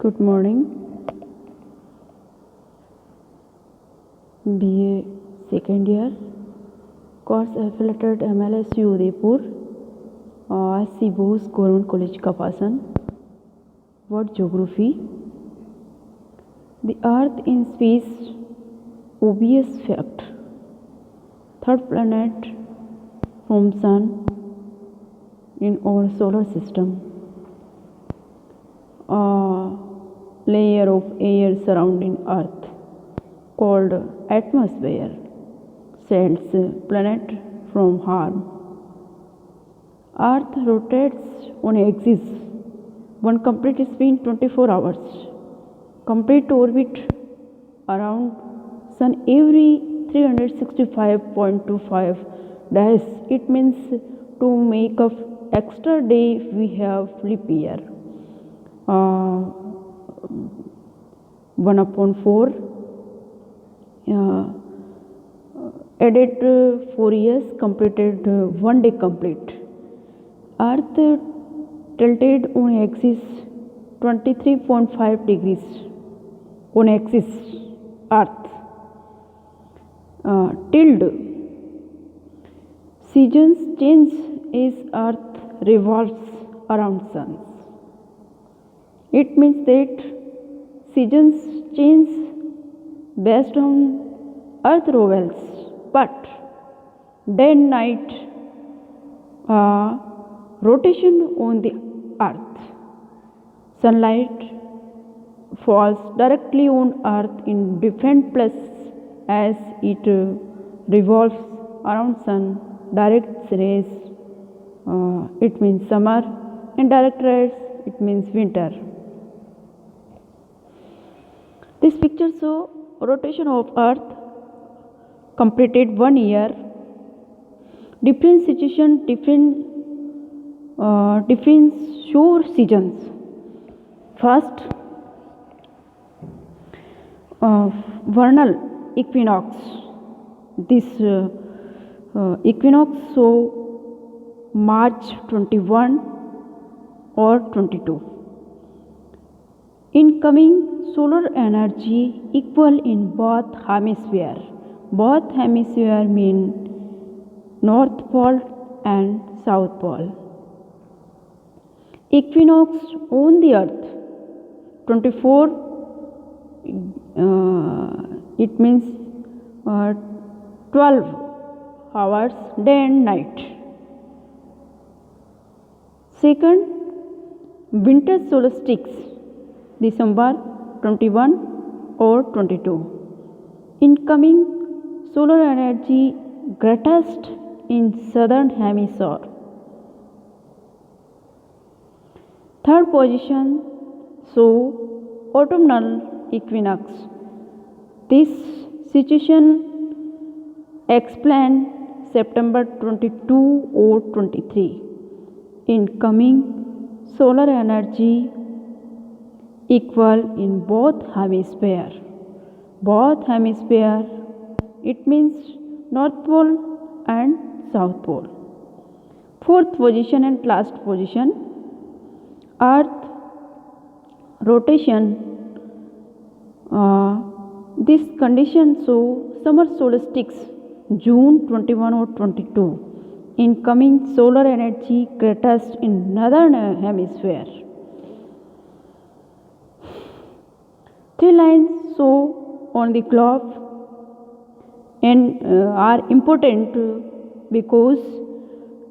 Good morning. BA second year. Course affiliated MLSU Udaipur. SC Bose Government College Kapasan. What geography? The Earth in space, obvious fact. Third planet from Sun in our solar system. A layer of air surrounding Earth called atmosphere shields planet from harm. Earth rotates on axis. One complete spin 24 hours. Complete orbit around Sun every 365.25 days. It means to make up extra day we have leap year. 1/4 added 4 years completed 1 day complete. Earth tilted on axis 23.5 degrees on axis. Earth tilt seasons change as Earth revolves around Sun. It means that seasons change based on Earth revolves, but day and night rotation on the Earth. Sunlight falls directly on Earth in different places as it revolves around Sun. Direct rays, it means summer, indirect rays, it means winter. This picture shows rotation of Earth completed 1 year. Different situation, different shore seasons. First, vernal equinox. This equinox show March 21 or 22. Incoming solar energy equal in both hemispheres. Both hemispheres mean North Pole and South Pole. Equinox on the Earth 24 it means 12 hours day and night. Second, winter solstice December 21 or 22. Incoming solar energy greatest in southern hemisphere. Third position, so autumnal equinox. This situation explained September 22 or 23. Incoming solar energy equal in both hemispheres. Both hemispheres, it means North Pole and South Pole. Fourth position and last position, Earth rotation. This condition show summer solstice June 21 or 22. Incoming solar energy greatest in northern hemisphere. Three lines show on the globe and are important because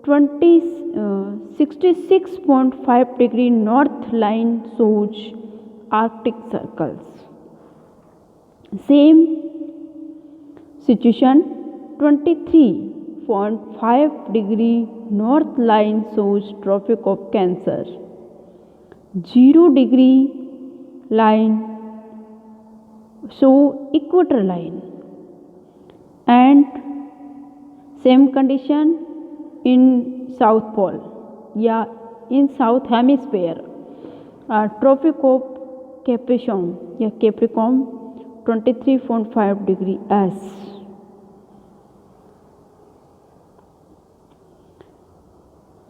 66.5 degree north line shows Arctic circles. Same situation 23.5 degree north line shows Tropic of Cancer. 0 degree line show equator line, and same condition in South Pole, in South Hemisphere. Tropic of Capricorn 23.5 degree S.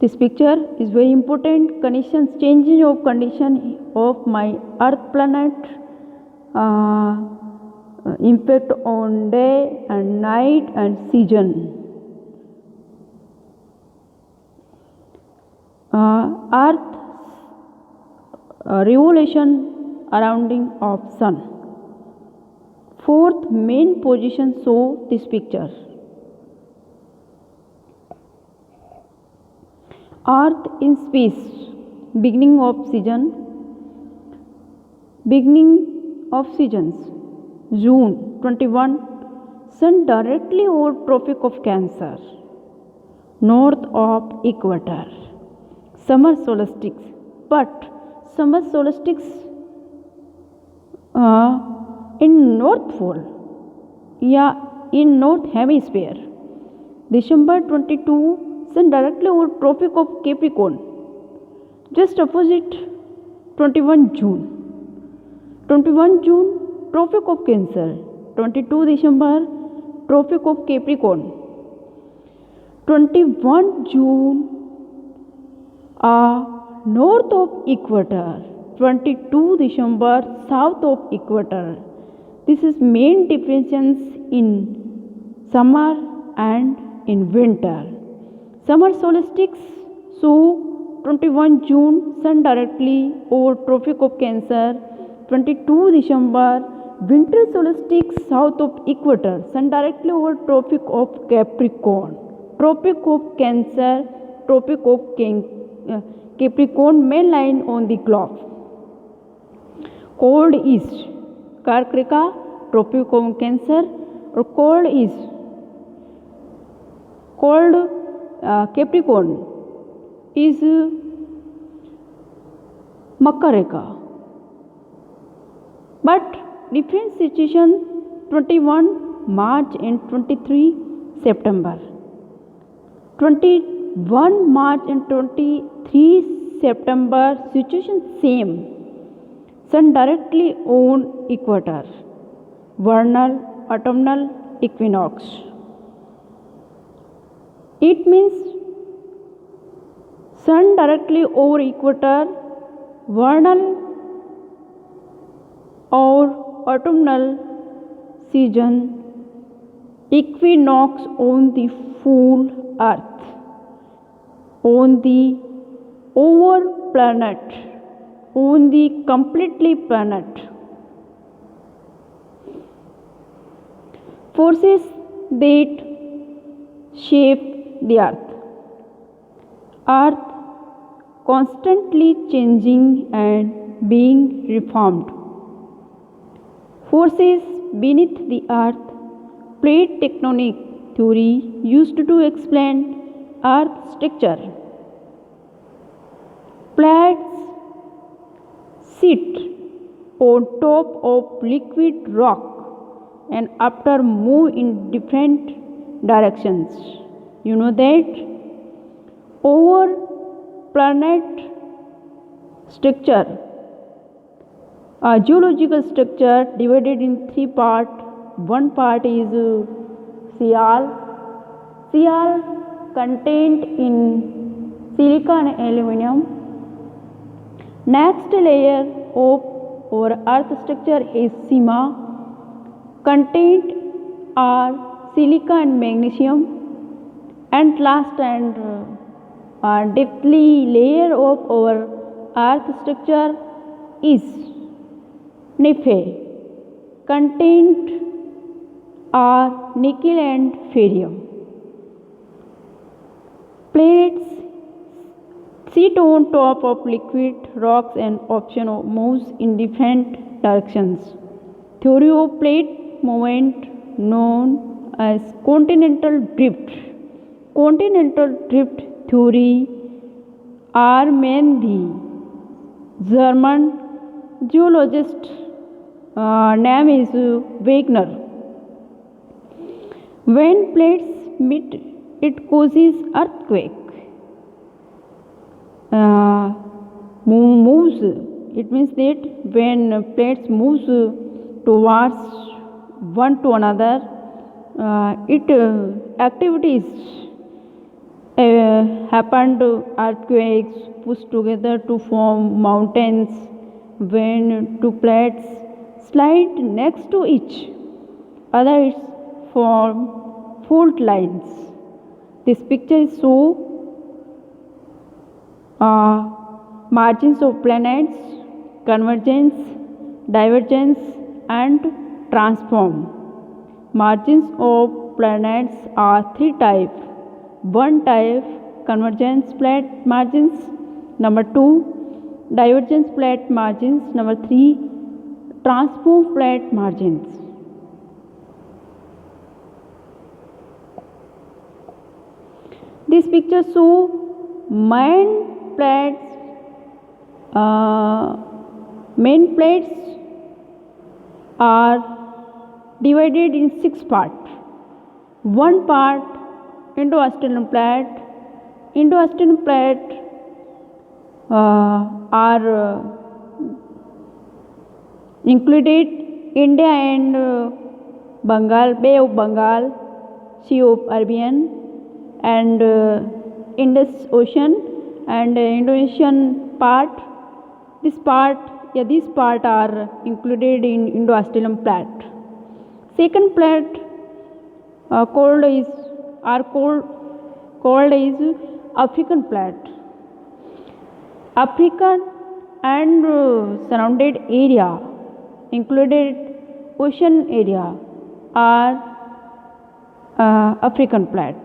This picture is very important. Conditions, changing of condition of my Earth planet, impact on day and night and season. Earth revolution surrounding of sun. Fourth main position show this picture. Earth in space, beginning of seasons, June 21, sun directly over Tropic of Cancer, north of equator, summer solstice, but summer solstice in North Pole, in North Hemisphere, December 22, sun directly over Tropic of Capricorn, just opposite 21 June. 21 June, Tropic of Cancer, 22 December, Tropic of Capricorn, 21 June, north of equator, 22 December, south of equator. This is main differences in summer and in winter. Summer solstice show 21 June, sun directly over Tropic of Cancer, 22 December, winter solstice south of equator, sun directly over Tropic of Capricorn, Tropic of Cancer, Tropic of Capricorn, main line on the globe. Cold east, Kark Rekha, Tropic of Cancer, or cold east, cold Capricorn is Makar Rekha. But different situation 21 March and 23 September. 21 March and 23 September situation same. Sun directly on equator. Vernal autumnal equinox. It means sun directly over equator, vernal or autumnal season, equinox on the full earth, on the over planet, on the completely planet. Forces that shape the earth. Earth constantly changing and being reformed. Forces beneath the earth. Plate tectonic theory used to explain earth structure. Plates sit on top of liquid rock and after move in different directions. You know that over planet structure, a geological structure divided in three parts. One part is Sial contained in silica and aluminum. Next layer of our earth structure is Sima, contained are silica and magnesium, and last and depthly layer of our earth structure is Nephe, contained are nickel and ferrium. Plates sit on top of liquid rocks and option moves in different directions. Theory of plate movement known as continental drift. Continental drift theory the German geologist name is Wagner. When plates meet, it causes earthquake. Moves. It means that when plates moves towards one to another, happened earthquakes pushed together to form mountains when two plates slide next to each other form fault lines. This picture shows margins of planets, convergence, divergence and transform. Margins of planets are three types. One type convergence plate margins, number 2 divergence plate margins, number 3 transform plate margins. This picture shows main plates are divided in 6 parts. One part Indo-Australian plate. Indo-Australian plate are included India and Bengal, Bay of Bengal, Sea of Arabian and Indus Ocean and Indonesian part. These part are included in Indo-Australian plate. Second plate called is African plate. African and surrounded area included ocean area are African plate.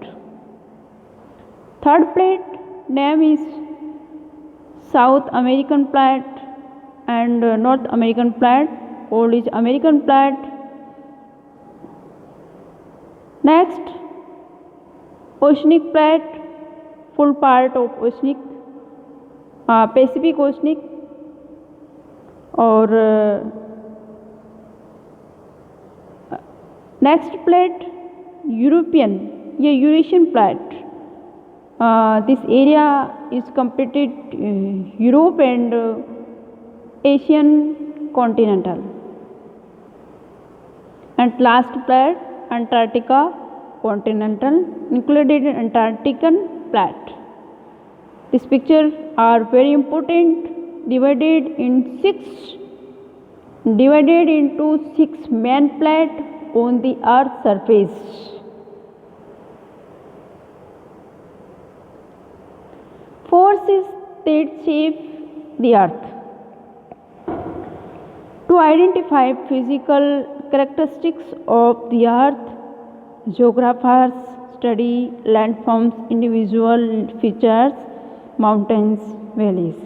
Third plate name is South American plate and North American plate, called is American plate. Next, oceanic plate, full part of oceanic, Pacific oceanic or next plate Eurasian plate. This area is completed Europe and Asian continental. And last plate Antarctica continental, included Antarctican plate. These pictures are very important, divided into 6 main plates on the earth's surface. Forces that shape the earth. To identify physical characteristics of the earth, geographers study landforms, individual features, mountains, valleys.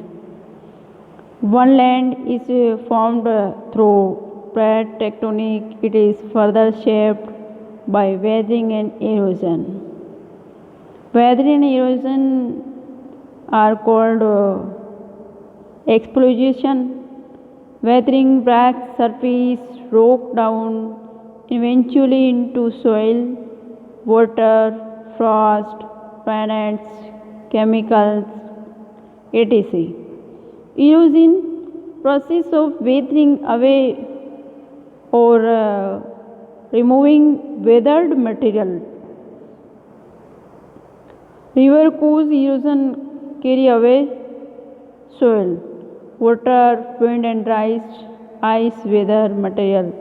One land is formed through plate tectonic. It is further shaped by weathering and erosion. Weathering and erosion are called explosion. Weathering breaks surface rock down eventually into soil, water, frost, planets, chemicals, etc. Erosion process of weathering away or removing weathered material. River cause erosion carry away soil, water, wind and ice, weather material,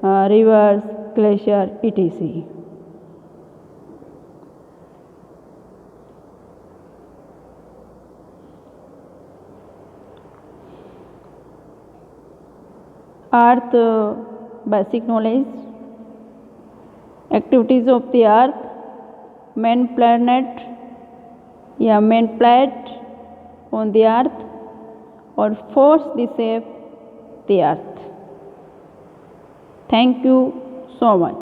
rivers, glacier, etc. Earth basic knowledge. Activities of the earth. Main plate on the earth or force the shape the earth. Thank you so much.